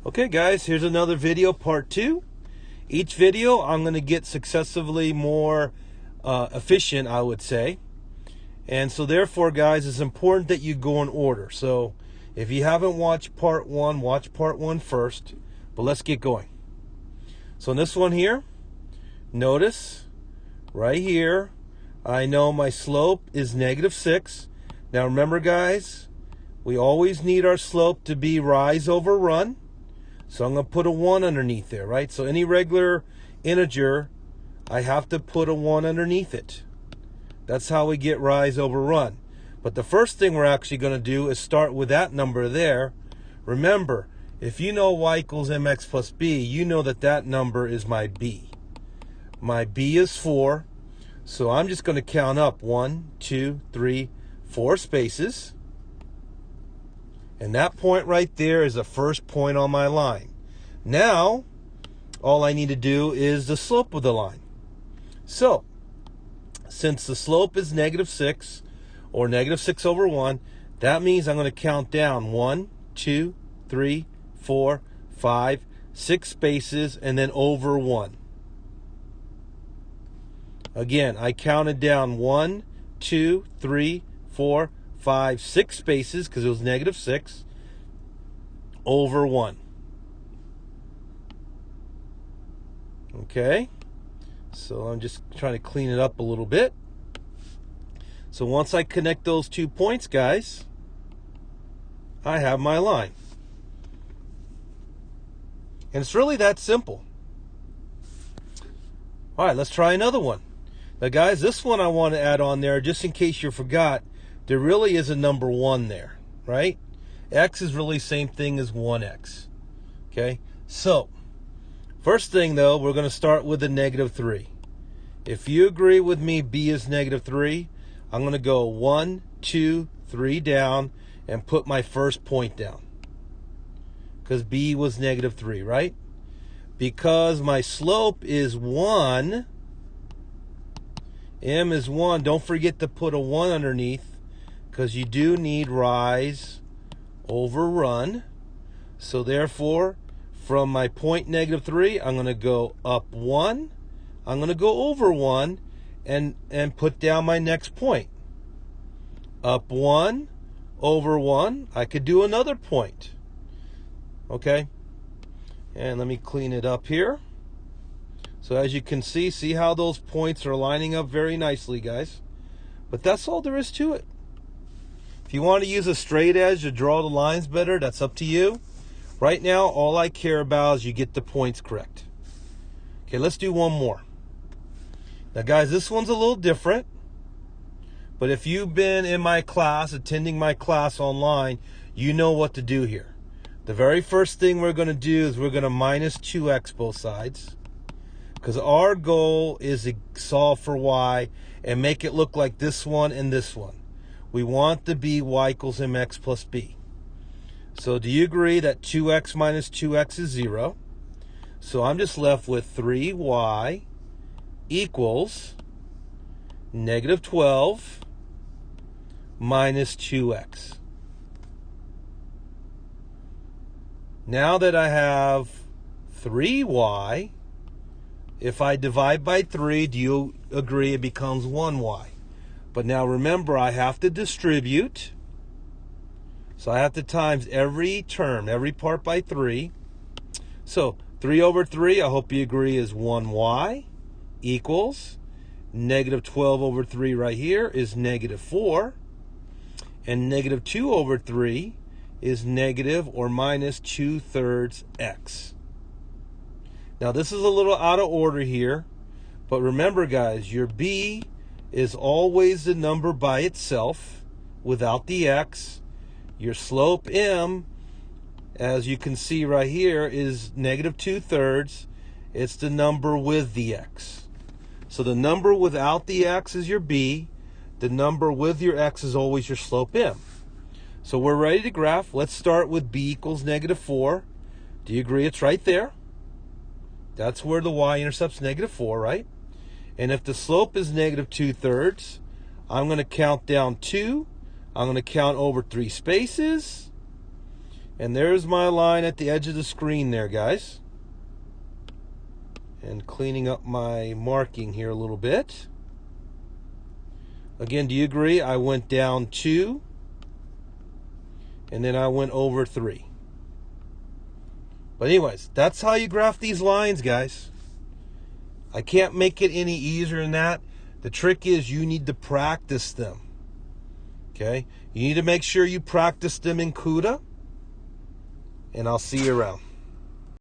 Okay guys, here's another video, part 2. Each video I'm going to get successively more efficient, I would say. And so therefore guys, it's important that you go in order. So if you haven't watched part 1, watch part 1 first. But let's get going. So in this one here, notice right here, I know my slope is -6. Now remember guys, we always need our slope to be rise over run. So I'm going to put a 1 underneath there, right? So any regular integer, I have to put a 1 underneath it. That's how we get rise over run. But the first thing we're actually going to do is start with that number there. Remember, if you know y equals mx plus b, you know that that number is my b. My b is 4. So I'm just going to count up 1, 2, 3, 4 spaces. And that point right there is the first point on my line. Now, all I need to do is the slope of the line. So, since the slope is -6, or -6 over 1, that means I'm going to count down 1, 2, 3, 4, 5, 6 spaces, and then over 1. Again, I counted down 1, 2, 3, 4, 5, 6 spaces because it was -6 over 1. Okay, so I'm just trying to clean it up a little bit. So once I connect those 2 points, guys, I have my line. And it's really that simple. All right, let's try another one. Now guys, this one I want to add on there just in case you forgot. There really is a number 1 there, right? X is really the same thing as 1x. Okay, so first thing though, we're going to start with the -3. If you agree with me, b is -3, I'm going to go 1, 2, 3 down and put my first point down. Because b was -3, right? Because my slope is 1, m is 1, don't forget to put a 1 underneath, because you do need rise over run. So therefore, from my point -3, I'm going to go up 1. I'm going to go over 1 and put down my next point. Up 1, over 1. I could do another point. Okay? And let me clean it up here. So as you can see how those points are lining up very nicely, guys. But that's all there is to it. If you want to use a straight edge to draw the lines better, that's up to you. Right now, all I care about is you get the points correct. Okay, let's do one more. Now, guys, this one's a little different. But if you've been in my class, attending my class online, you know what to do here. The very first thing we're going to do is we're going to minus 2x both sides. Because our goal is to solve for y and make it look like this one and this one. We want to be y equals mx plus b. So do you agree that 2x minus 2x is 0? So I'm just left with 3y equals -12 minus 2x. Now that I have 3y, if I divide by 3, do you agree it becomes 1y? But now remember, I have to distribute. So I have to times every term, every part by 3. So 3 over 3, I hope you agree, is 1y equals -12 over 3 right here is -4. And -2 over 3 is negative or minus 2/3 x. Now this is a little out of order here. But remember guys, your b is always the number by itself without the x. Your slope m, as you can see right here, is -2/3. It's the number with the x. So the number without the x is your b. The number with your x is always your slope m. So we're ready to graph. Let's start with b equals -4. Do you agree it's right there? That's where the y-intercept's -4, right? And if the slope is -2/3, I'm going to count down 2. I'm going to count over 3 spaces. And there's my line at the edge of the screen there, guys. And cleaning up my marking here a little bit. Again, do you agree? I went down 2, and then I went over 3. But anyways, that's how you graph these lines, guys. I can't make it any easier than that. The trick is you need to practice them. Okay? You need to make sure you practice them in CUDA. And I'll see you around.